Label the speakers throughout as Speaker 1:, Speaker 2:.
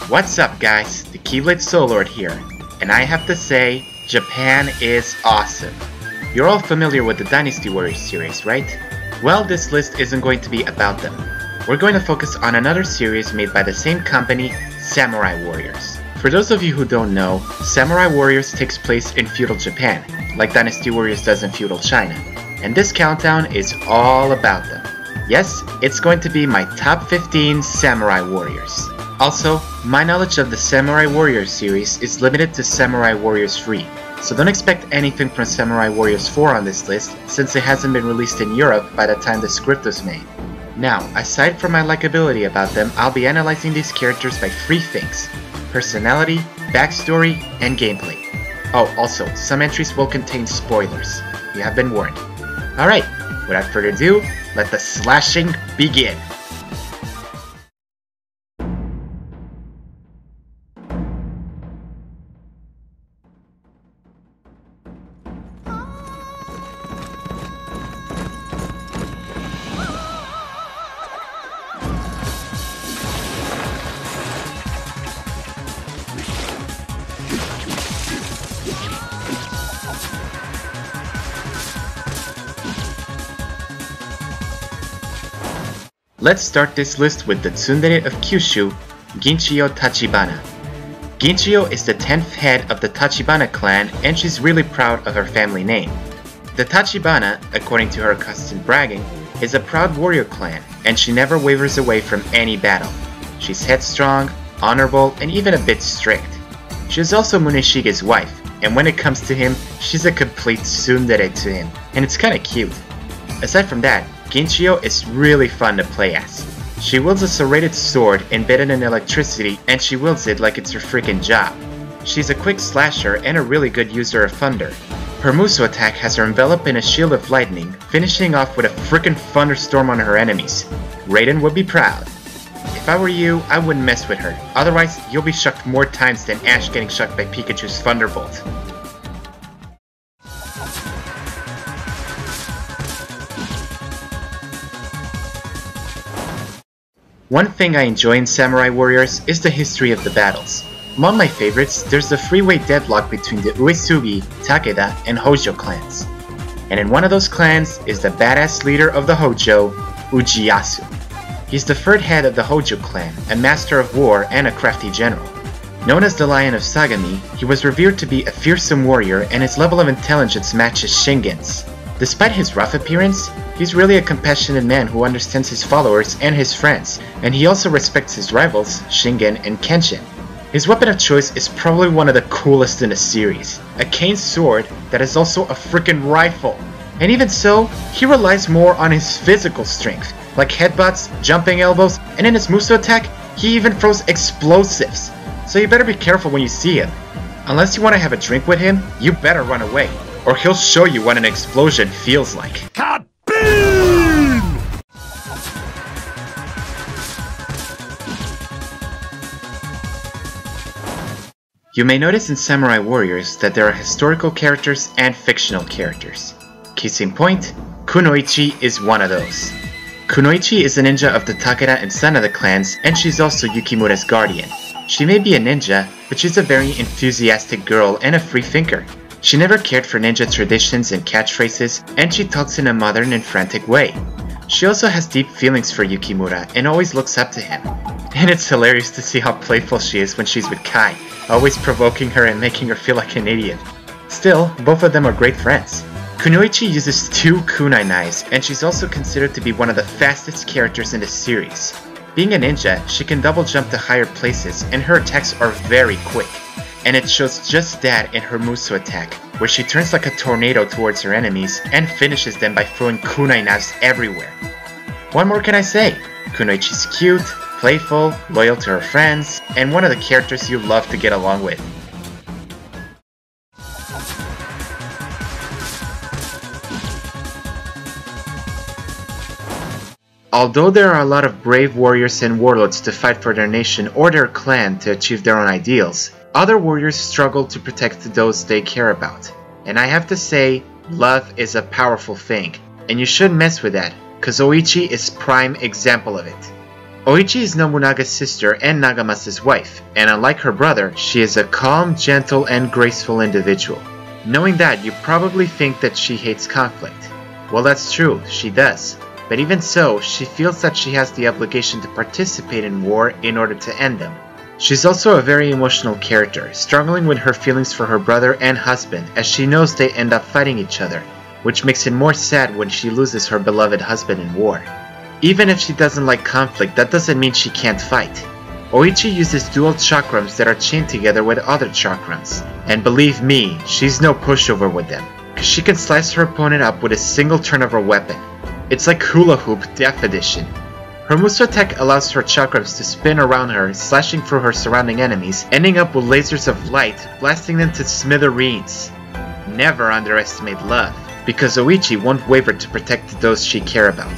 Speaker 1: What's up guys, the Keyblade Soul Lord here, and I have to say, Japan is awesome. You're all familiar with the Dynasty Warriors series, right? Well, this list isn't going to be about them. We're going to focus on another series made by the same company, Samurai Warriors. For those of you who don't know, Samurai Warriors takes place in feudal Japan, like Dynasty Warriors does in feudal China, and this countdown is all about them. Yes, it's going to be my top 15 Samurai Warriors. Also, my knowledge of the Samurai Warriors series is limited to Samurai Warriors 3, so don't expect anything from Samurai Warriors 4 on this list since it hasn't been released in Europe by the time the script was made. Now, aside from my likability about them, I'll be analyzing these characters by 3 things: personality, backstory, and gameplay. Oh, also, some entries will contain spoilers. You have been warned. Alright, without further ado, let the slashing begin! Let's start this list with the tsundere of Kyushu, Ginchiyo Tachibana. Ginchiyo is the 10th head of the Tachibana clan, and she's really proud of her family name. The Tachibana, according to her accustomed bragging, is a proud warrior clan, and she never wavers away from any battle. She's headstrong, honorable, and even a bit strict. She is also Muneshige's wife, and when it comes to him, she's a complete tsundere to him, and it's kinda cute. Aside from that, Ginchiyo is really fun to play as. She wields a serrated sword embedded in electricity, and she wields it like it's her freaking job. She's a quick slasher and a really good user of thunder. Her Muso attack has her enveloped in a shield of lightning, finishing off with a freaking thunderstorm on her enemies. Raiden would be proud. If I were you, I wouldn't mess with her, otherwise you'll be shocked more times than Ash getting shocked by Pikachu's Thunderbolt. One thing I enjoy in Samurai Warriors is the history of the battles. Among my favorites, there's the freeway deadlock between the Uesugi, Takeda, and Hojo clans. And in one of those clans is the badass leader of the Hojo, Ujiyasu. He's the third head of the Hojo clan, a master of war and a crafty general. Known as the Lion of Sagami, he was revered to be a fearsome warrior, and his level of intelligence matches Shingen's. Despite his rough appearance, he's really a compassionate man who understands his followers and his friends, and he also respects his rivals, Shingen and Kenshin. His weapon of choice is probably one of the coolest in the series, a cane sword that is also a freaking rifle. And even so, he relies more on his physical strength, like headbutts, jumping elbows, and in his Muso attack, he even throws explosives. So you better be careful when you see him. Unless you want to have a drink with him, you better run away, or he'll show you what an explosion feels like. Kaboom! You may notice in Samurai Warriors that there are historical characters and fictional characters. Case in point, Kunoichi is one of those. Kunoichi is a ninja of the Takeda and Sanada clans, and she's also Yukimura's guardian. She may be a ninja, but she's a very enthusiastic girl and a free thinker. She never cared for ninja traditions and catchphrases, and she talks in a modern and frantic way. She also has deep feelings for Yukimura and always looks up to him. And it's hilarious to see how playful she is when she's with Kai, always provoking her and making her feel like an idiot. Still, both of them are great friends. Kunoichi uses 2 kunai knives, and she's also considered to be one of the fastest characters in the series. Being a ninja, she can double jump to higher places, and her attacks are very quick. And it shows just that in her Muso attack, where she turns like a tornado towards her enemies and finishes them by throwing kunai knives everywhere. What more can I say? Kunoichi's cute, playful, loyal to her friends, and one of the characters you love to get along with. Although there are a lot of brave warriors and warlords to fight for their nation or their clan to achieve their own ideals, other warriors struggle to protect those they care about. And I have to say, love is a powerful thing, and you shouldn't mess with that, cause Oichi is prime example of it. Oichi is Nobunaga's sister and Nagamasa's wife, and unlike her brother, she is a calm, gentle, and graceful individual. Knowing that, you probably think that she hates conflict. Well, that's true, she does. But even so, she feels that she has the obligation to participate in war in order to end them. She's also a very emotional character, struggling with her feelings for her brother and husband as she knows they end up fighting each other, which makes it more sad when she loses her beloved husband in war. Even if she doesn't like conflict, that doesn't mean she can't fight. Oichi uses dual chakrams that are chained together with other chakrams, and believe me, she's no pushover with them, cause she can slice her opponent up with a single turn of her weapon. It's like hula hoop Death Edition. Her Muso attack allows her chakrams to spin around her, slashing through her surrounding enemies, ending up with lasers of light, blasting them to smithereens. Never underestimate love, because Oichi won't waver to protect those she care about.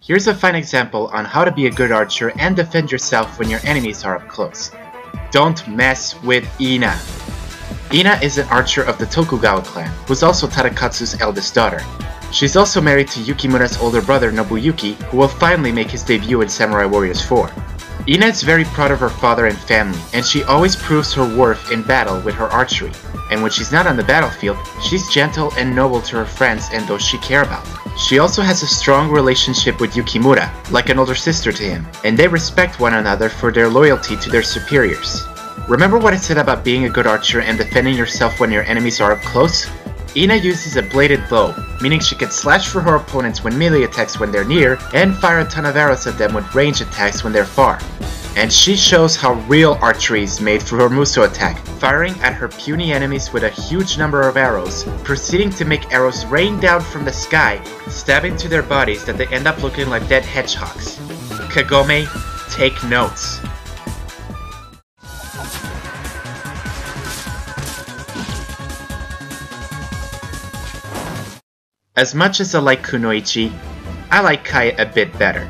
Speaker 1: Here's a fine example on how to be a good archer and defend yourself when your enemies are up close. Don't mess with Ina. Ina is an archer of the Tokugawa clan, who's also Tadakatsu's eldest daughter. She's also married to Yukimura's older brother Nobuyuki, who will finally make his debut in Samurai Warriors 4. Ina is very proud of her father and family, and she always proves her worth in battle with her archery. And when she's not on the battlefield, she's gentle and noble to her friends and those she care about. She also has a strong relationship with Yukimura, like an older sister to him, and they respect one another for their loyalty to their superiors. Remember what I said about being a good archer and defending yourself when your enemies are up close? Ina uses a bladed bow, meaning she can slash through her opponents when melee attacks when they're near, and fire a ton of arrows at them with range attacks when they're far. And she shows how real archery is made through her Muso attack, firing at her puny enemies with a huge number of arrows, proceeding to make arrows rain down from the sky, stabbing to their bodies that they end up looking like dead hedgehogs. Kagome, take notes. As much as I like Kunoichi, I like Kai a bit better.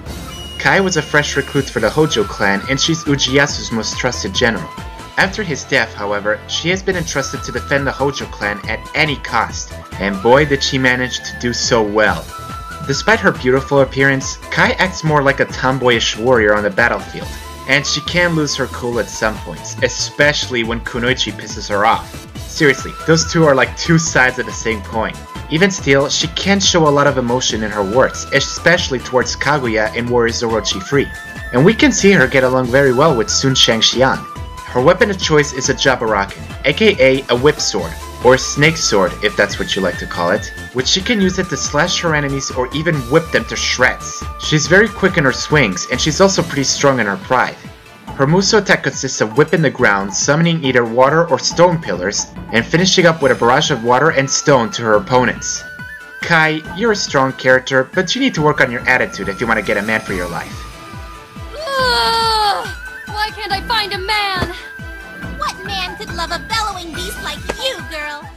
Speaker 1: Kai was a fresh recruit for the Hojo clan, and she's Ujiyasu's most trusted general. After his death, however, she has been entrusted to defend the Hojo clan at any cost, and boy did she manage to do so well. Despite her beautiful appearance, Kai acts more like a tomboyish warrior on the battlefield, and she can lose her cool at some points, especially when Kunoichi pisses her off. Seriously, those two are like two sides of the same coin. Even still, she can show a lot of emotion in her words, especially towards Kaguya in Warriors Orochi 3. And we can see her get along very well with Sun Shangxiang. Her weapon of choice is a Jabaraken, aka a whip sword, or snake sword if that's what you like to call it, which she can use it to slash her enemies or even whip them to shreds. She's very quick in her swings, and she's also pretty strong in her pride. Her Muso attack consists of whipping the ground, summoning either water or stone pillars, and finishing up with a barrage of water and stone to her opponents. Kai, you're a strong character, but you need to work on your attitude if you want to get a man for your life.
Speaker 2: Ugh! Why can't I find a man? What man could love a bellowing beast like you, girl?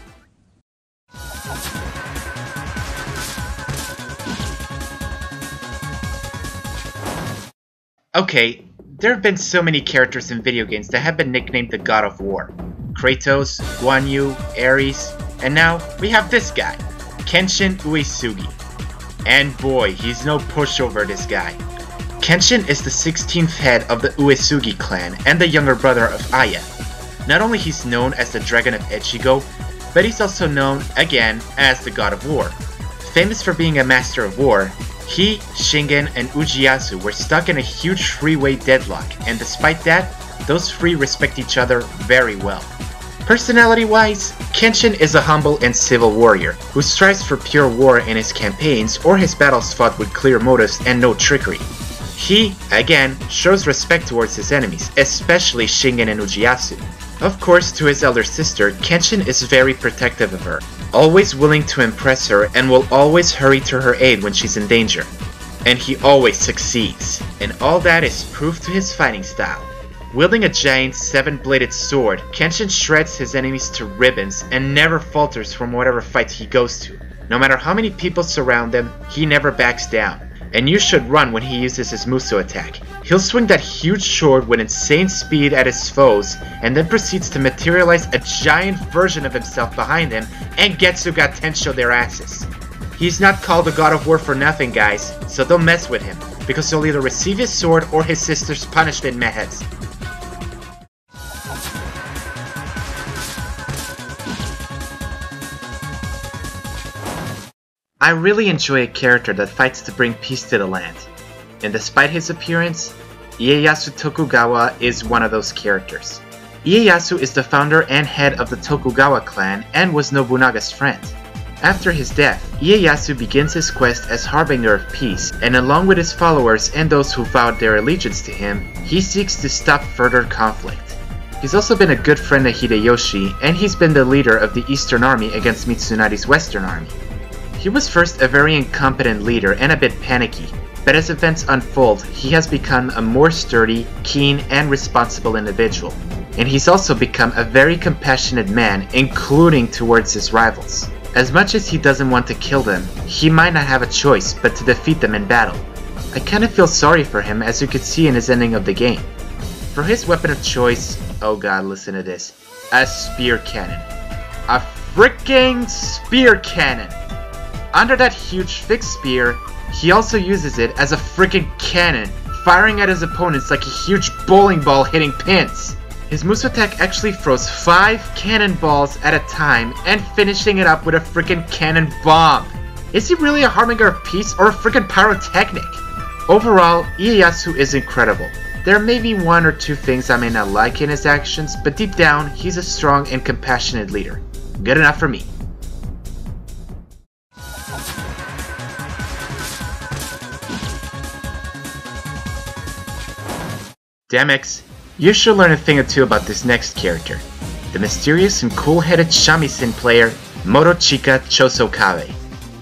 Speaker 1: Okay, there have been so many characters in video games that have been nicknamed the God of War. Kratos, Guan Yu, Ares, and now we have this guy, Kenshin Uesugi. And boy, he's no pushover, this guy. Kenshin is the 16th head of the Uesugi clan and the younger brother of Aya. Not only he's known as the Dragon of Echigo, but he's also known, again, as the God of War. Famous for being a master of war, he, Shingen, and Ujiyasu were stuck in a huge three-way deadlock, and despite that, those three respect each other very well. Personality-wise, Kenshin is a humble and civil warrior who strives for pure war in his campaigns or his battles fought with clear motives and no trickery. He, again, shows respect towards his enemies, especially Shingen and Ujiyasu. Of course, to his elder sister, Kenshin is very protective of her, always willing to impress her and will always hurry to her aid when she's in danger. And he always succeeds, and all that is proof to his fighting style. Wielding a giant 7-bladed sword, Kenshin shreds his enemies to ribbons and never falters from whatever fight he goes to. No matter how many people surround him, he never backs down, and you should run when he uses his Muso attack. He'll swing that huge sword with insane speed at his foes, and then proceeds to materialize a giant version of himself behind him, and Getsuga Tensho their asses. He's not called the God of War for nothing, guys, so don't mess with him, because he'll either receive his sword or his sister's punishment methods. I really enjoy a character that fights to bring peace to the land, and despite his appearance, Ieyasu Tokugawa is one of those characters. Ieyasu is the founder and head of the Tokugawa clan and was Nobunaga's friend. After his death, Ieyasu begins his quest as Harbinger of Peace, and along with his followers and those who vowed their allegiance to him, he seeks to stop further conflict. He's also been a good friend of Hideyoshi, and he's been the leader of the Eastern Army against Mitsunade's Western Army. He was first a very incompetent leader and a bit panicky, but as events unfold, he has become a more sturdy, keen, and responsible individual. And he's also become a very compassionate man, including towards his rivals. As much as he doesn't want to kill them, he might not have a choice but to defeat them in battle. I kinda feel sorry for him, as you could see in his ending of the game. For his weapon of choice, oh god, listen to this, a spear cannon. A freaking spear cannon! Under that huge fixed spear, he also uses it as a freaking cannon, firing at his opponents like a huge bowling ball hitting pins. His Muso attack actually throws 5 cannonballs at a time and finishing it up with a freaking cannon bomb. Is he really a Harbinger of Peace or a freaking pyrotechnic? Overall, Ieyasu is incredible. There may be 1 or 2 things I may not like in his actions, but deep down, he's a strong and compassionate leader. Good enough for me. Damix, you should learn a thing or two about this next character, the mysterious and cool-headed shamisen player, Motochika Chosokabe.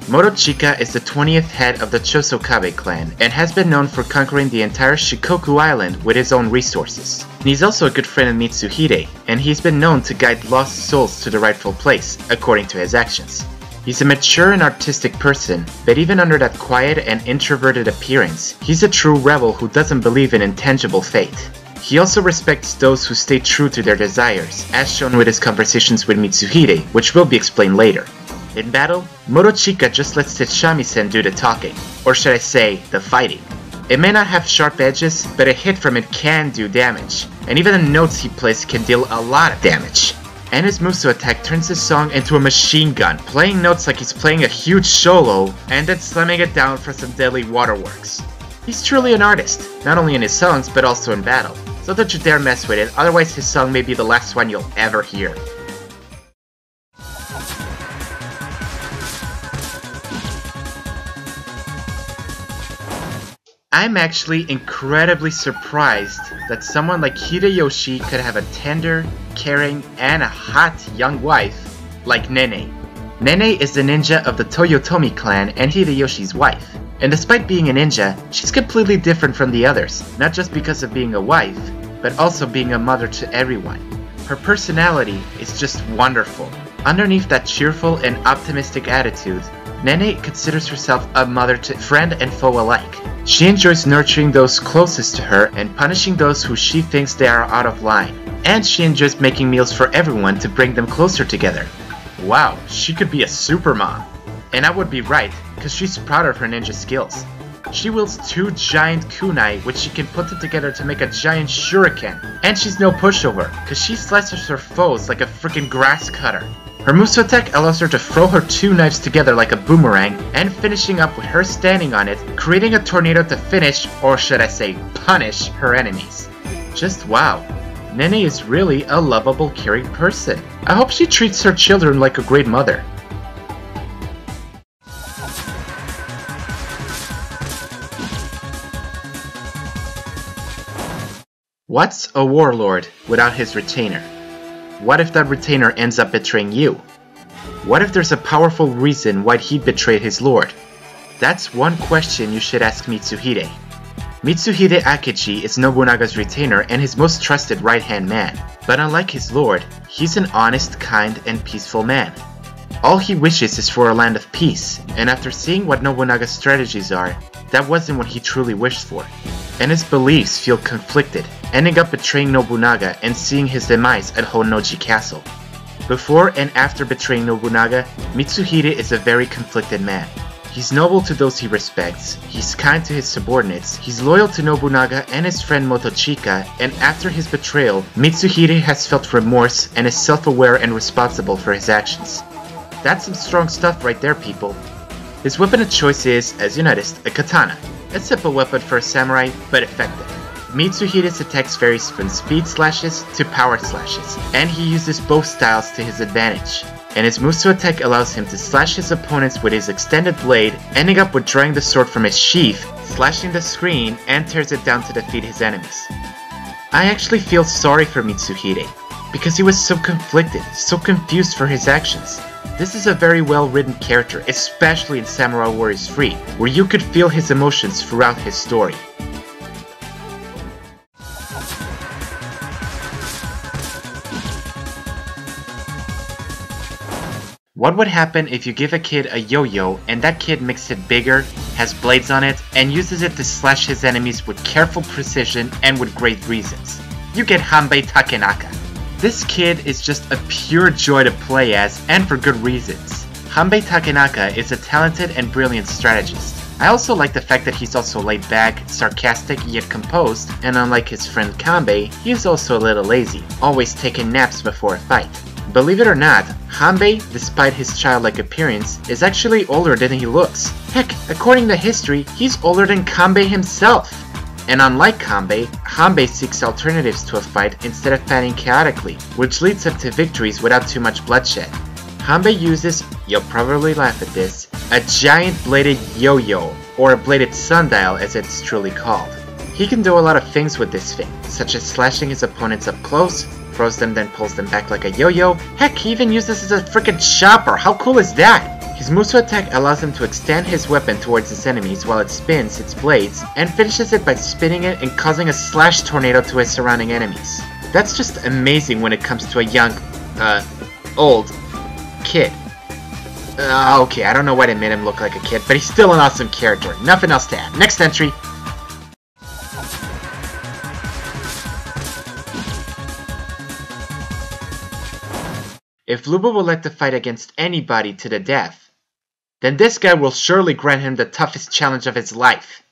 Speaker 1: Motochika is the 20th head of the Chosokabe clan, and has been known for conquering the entire Shikoku Island with his own resources. And he's also a good friend of Mitsuhide, and he's been known to guide lost souls to the rightful place, according to his actions. He's a mature and artistic person, but even under that quiet and introverted appearance, he's a true rebel who doesn't believe in intangible fate. He also respects those who stay true to their desires, as shown with his conversations with Mitsuhide, which will be explained later. In battle, Motochika just lets the shamisen do the talking, or should I say, the fighting. It may not have sharp edges, but a hit from it can do damage, and even the notes he plays can deal a lot of damage. And his Muso attack turns his song into a machine gun, playing notes like he's playing a huge solo, and then slamming it down for some deadly waterworks. He's truly an artist, not only in his songs but also in battle, so don't you dare mess with it, otherwise his song may be the last one you'll ever hear. I'm actually incredibly surprised that someone like Hideyoshi could have a tender, caring, and a hot young wife like Nene. Nene is the ninja of the Toyotomi clan and Hideyoshi's wife. And despite being a ninja, she's completely different from the others, not just because of being a wife, but also being a mother to everyone. Her personality is just wonderful. Underneath that cheerful and optimistic attitude, Nene considers herself a mother to friend and foe alike. She enjoys nurturing those closest to her and punishing those who she thinks they are out of line. And she enjoys making meals for everyone to bring them closer together. Wow, she could be a super mom. And I would be right, because she's proud of her ninja skills. She wields 2 giant kunai, which she can put them together to make a giant shuriken. And she's no pushover, because she slices her foes like a freaking grass cutter. Her Muso attack allows her to throw her 2 knives together like a boomerang, and finishing up with her standing on it, creating a tornado to finish, or should I say, punish, her enemies. Just wow. Nene is really a lovable, caring person. I hope she treats her children like a great mother. What's a warlord without his retainer? What if that retainer ends up betraying you? What if there's a powerful reason why he betrayed his lord? That's one question you should ask Mitsuhide. Mitsuhide Akechi is Nobunaga's retainer and his most trusted right-hand man. But unlike his lord, he's an honest, kind, and peaceful man. All he wishes is for a land of peace, and after seeing what Nobunaga's strategies are, that wasn't what he truly wished for. And his beliefs feel conflicted, ending up betraying Nobunaga and seeing his demise at Honnoji Castle. Before and after betraying Nobunaga, Mitsuhide is a very conflicted man. He's noble to those he respects, he's kind to his subordinates, he's loyal to Nobunaga and his friend Motochika, and after his betrayal, Mitsuhide has felt remorse and is self-aware and responsible for his actions. That's some strong stuff right there, people. His weapon of choice is, as you noticed, a katana. A simple weapon for a samurai, but effective. Mitsuhide's attacks varies from speed slashes to power slashes, and he uses both styles to his advantage. And his Musu attack allows him to slash his opponents with his extended blade, ending up with drawing the sword from his sheath, slashing the screen, and tears it down to defeat his enemies. I actually feel sorry for Mitsuhide, because he was so conflicted, so confused for his actions. This is a very well written character, especially in Samurai Warriors 3, where you could feel his emotions throughout his story. What would happen if you give a kid a yo-yo and that kid makes it bigger, has blades on it, and uses it to slash his enemies with careful precision and with great reasons? You get Hanbei Takenaka. This kid is just a pure joy to play as, and for good reasons. Hanbei Takenaka is a talented and brilliant strategist. I also like the fact that he's also laid back, sarcastic yet composed, and unlike his friend Kanbei, he is also a little lazy, always taking naps before a fight. Believe it or not, Hanbei, despite his childlike appearance, is actually older than he looks. Heck, according to history, he's older than Kanbei himself. And unlike Kanbei, Hanbei seeks alternatives to a fight instead of fighting chaotically, which leads him to victories without too much bloodshed. Hanbei uses, you'll probably laugh at this, a giant bladed yo-yo, or a bladed sundial as it's truly called. He can do a lot of things with this thing, such as slashing his opponents up close, throws them then pulls them back like a yo-yo. Heck, he even uses this as a freaking chopper. How cool is that? His Musu attack allows him to extend his weapon towards his enemies while it spins its blades, and finishes it by spinning it and causing a slash tornado to his surrounding enemies. That's just amazing when it comes to a young, old kid. Okay, I don't know why they made him look like a kid, but he's still an awesome character. Nothing else to add. Next entry. If Lubu would like to fight against anybody to the death, then this guy will surely grant him the toughest challenge of his life.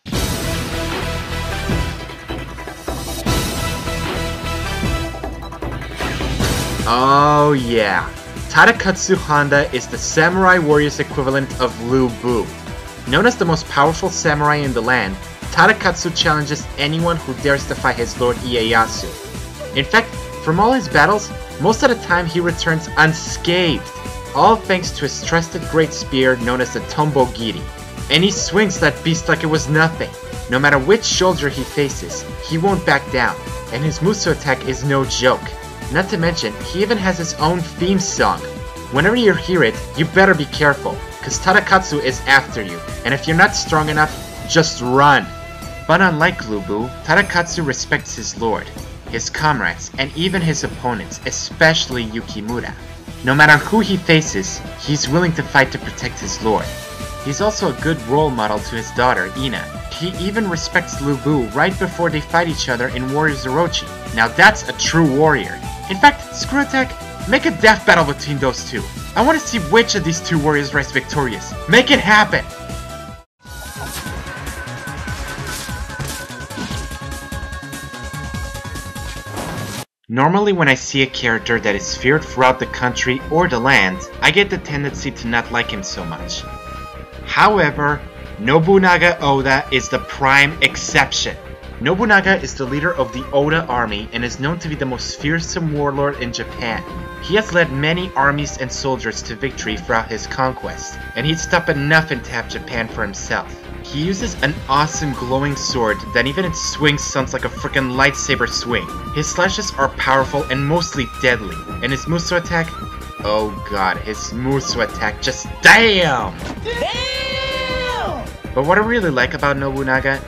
Speaker 1: Oh yeah, Tadakatsu Honda is the Samurai Warriors equivalent of Lubu. Known as the most powerful samurai in the land, Tadakatsu challenges anyone who dares defy his lord Ieyasu. In fact, from all his battles, most of the time he returns unscathed, all thanks to his trusted great spear known as the Tombogiri. And he swings that beast like it was nothing. No matter which soldier he faces, he won't back down, and his Musu attack is no joke. Not to mention, he even has his own theme song. Whenever you hear it, you better be careful, cause Tadakatsu is after you, and if you're not strong enough, just run. But unlike Lubu, Tadakatsu respects his lord, his comrades, and even his opponents, especially Yukimura. No matter who he faces, he's willing to fight to protect his lord. He's also a good role model to his daughter, Ina. He even respects Lubu right before they fight each other in Warriors Orochi. Now that's a true warrior. In fact, screw attack, make a death battle between those two. I want to see which of these two warriors rise victorious. Make it happen! Normally when I see a character that is feared throughout the country or the land, I get the tendency to not like him so much. However, Nobunaga Oda is the prime exception. Nobunaga is the leader of the Oda army and is known to be the most fearsome warlord in Japan. He has led many armies and soldiers to victory throughout his conquest, and he'd stop at nothing to have Japan for himself. He uses an awesome glowing sword that even its swing sounds like a freaking lightsaber swing. His slashes are powerful and mostly deadly, and his Musu attack, oh god, his Musu attack, just damn! Damn! But what I really like about Nobunaga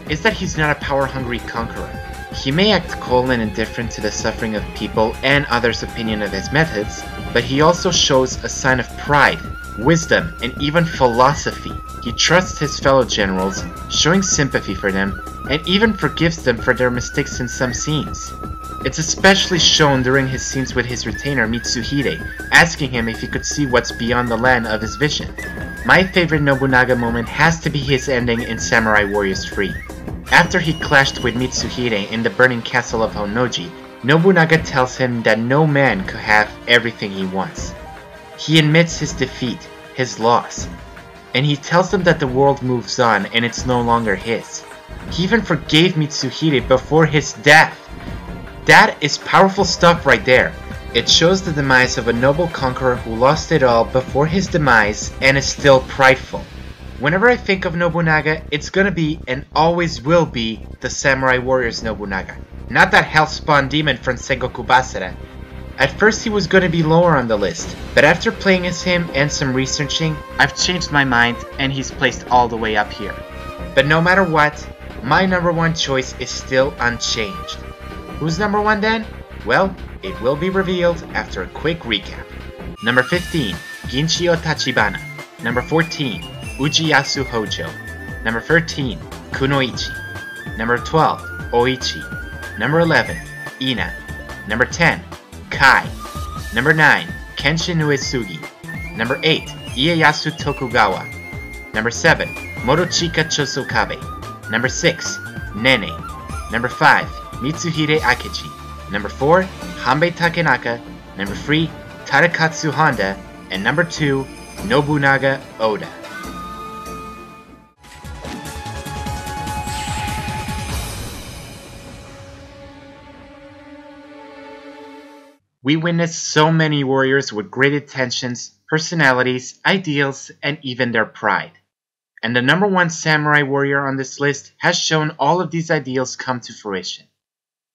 Speaker 1: is that he's not a power-hungry conqueror. He may act cold and indifferent to the suffering of people and others' opinion of his methods, but he also shows a sign of pride, wisdom, and even philosophy. He trusts his fellow generals, showing sympathy for them, and even forgives them for their mistakes in some scenes. It's especially shown during his scenes with his retainer Mitsuhide, asking him if he could see what's beyond the land of his vision. My favorite Nobunaga moment has to be his ending in Samurai Warriors 3. After he clashed with Mitsuhide in the burning castle of Honnoji, Nobunaga tells him that no man could have everything he wants. He admits his defeat, his loss, and he tells them that the world moves on and it's no longer his. He even forgave Mitsuhide before his death. That is powerful stuff right there. It shows the demise of a noble conqueror who lost it all before his demise and is still prideful. Whenever I think of Nobunaga, it's gonna be and always will be the Samurai Warriors Nobunaga, not that hellspawn demon from Sengoku Basara. At first he was gonna be lower on the list, but after playing as him and some researching, I've changed my mind and he's placed all the way up here. But no matter what, my number one choice is still unchanged. Who's number one then? Well, it will be revealed after a quick recap. Number 15, Ginchiyo Tachibana. Number 14, Ujiyasu Hojo. Number 13, Kunoichi. Number 12, Oichi. Number 11, Ina. Number 10, Kai. Number 9, Kenshin Uesugi. Number 8, Ieyasu Tokugawa. Number 7, Motochika Chosokabe. Number 6, Nene. Number 5, Mitsuhide Akechi. Number 4, Hanbei Takenaka. Number 3, Tadakatsu Honda. And number 2, Nobunaga Oda. We witnessed so many warriors with great intentions, personalities, ideals, and even their pride. And the number one samurai warrior on this list has shown all of these ideals come to fruition,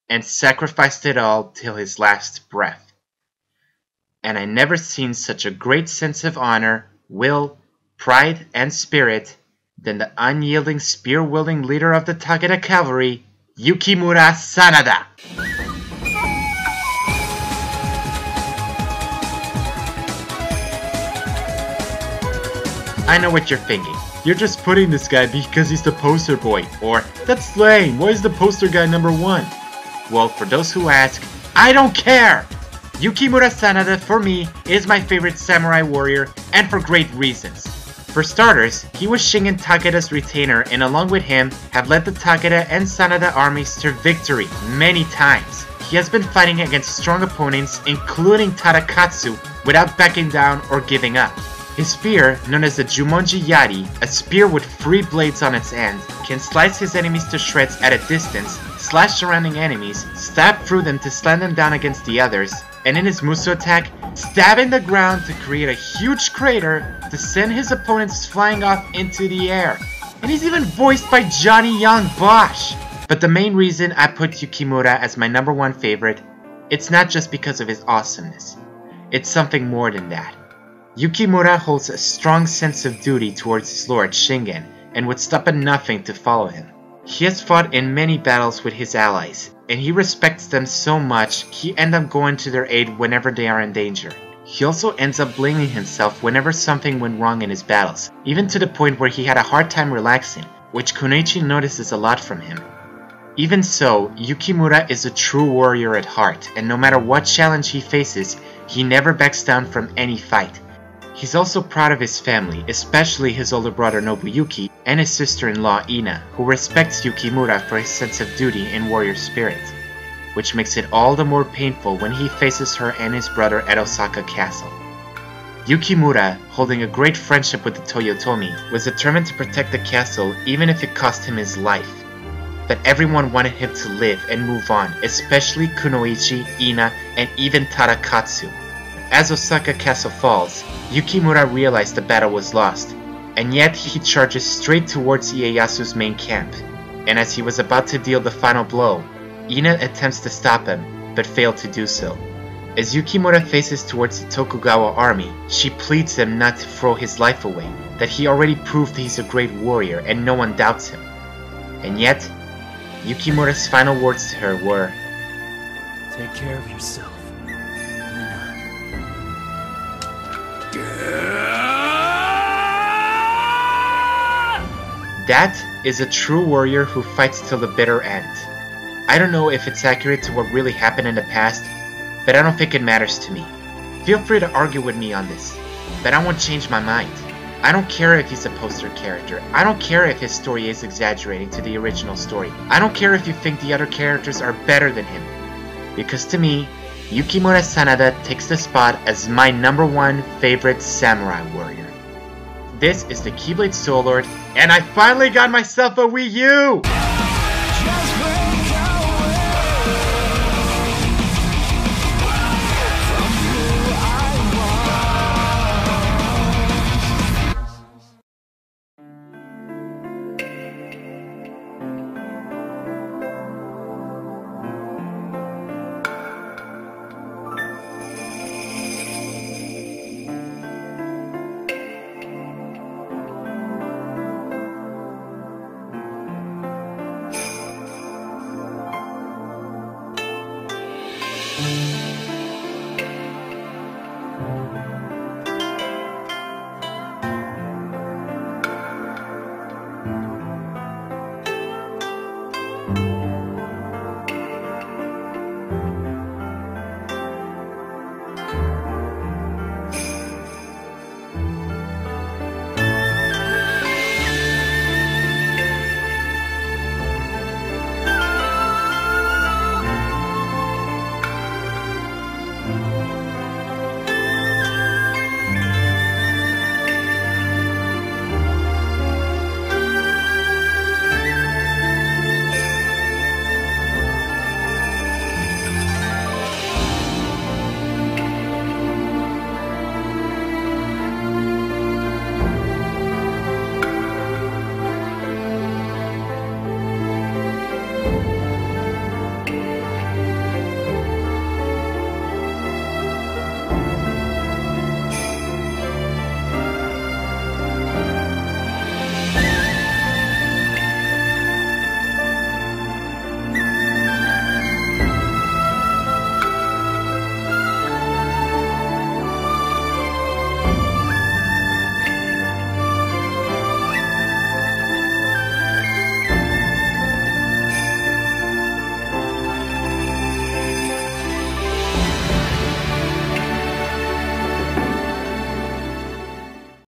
Speaker 1: and sacrificed it all till his last breath. And I never seen such a great sense of honor, will, pride, and spirit than the unyielding spear-wielding leader of the Takeda cavalry, Yukimura Sanada. I know what you're thinking. You're just putting this guy because he's the poster boy, or that's lame, why is the poster guy number one? Well, for those who ask, I don't care! Yukimura Sanada, for me, is my favorite samurai warrior, and for great reasons. For starters, he was Shingen Takeda's retainer, and along with him, have led the Takeda and Sanada armies to victory many times. He has been fighting against strong opponents, including Tadakatsu, without backing down or giving up. His spear, known as the Jumonji Yari, a spear with 3 blades on its end, can slice his enemies to shreds at a distance, slash surrounding enemies, stab through them to slam them down against the others, and in his Musu attack, stab in the ground to create a huge crater to send his opponents flying off into the air. And he's even voiced by Johnny Young Bosch! But the main reason I put Yukimura as my number one favorite, it's not just because of his awesomeness. It's something more than that. Yukimura holds a strong sense of duty towards his lord Shingen and would stop at nothing to follow him. He has fought in many battles with his allies, and he respects them so much he ends up going to their aid whenever they are in danger. He also ends up blaming himself whenever something went wrong in his battles, even to the point where he had a hard time relaxing, which Kunoichi notices a lot from him. Even so, Yukimura is a true warrior at heart, and no matter what challenge he faces, he never backs down from any fight. He's also proud of his family, especially his older brother Nobuyuki and his sister-in-law Ina, who respects Yukimura for his sense of duty and warrior spirit, which makes it all the more painful when he faces her and his brother at Osaka Castle. Yukimura, holding a great friendship with the Toyotomi, was determined to protect the castle even if it cost him his life. But everyone wanted him to live and move on, especially Kunoichi, Ina, and even Tadakatsu. As Osaka Castle falls, Yukimura realized the battle was lost, and yet he charges straight towards Ieyasu's main camp, and as he was about to deal the final blow, Ina attempts to stop him, but failed to do so. As Yukimura faces towards the Tokugawa army, she pleads him not to throw his life away, that he already proved he's a great warrior and no one doubts him. And yet, Yukimura's final words to her were,
Speaker 3: "Take care of yourself, Nina."
Speaker 1: That is a true warrior who fights till the bitter end. I don't know if it's accurate to what really happened in the past, but I don't think it matters to me. Feel free to argue with me on this, but I won't change my mind. I don't care if he's a poster character. I don't care if his story is exaggerating to the original story. I don't care if you think the other characters are better than him. Because to me, Yukimura Sanada takes the spot as my #1 favorite samurai warrior. This is the Keyblade Soul Lord, and I finally got myself a Wii U!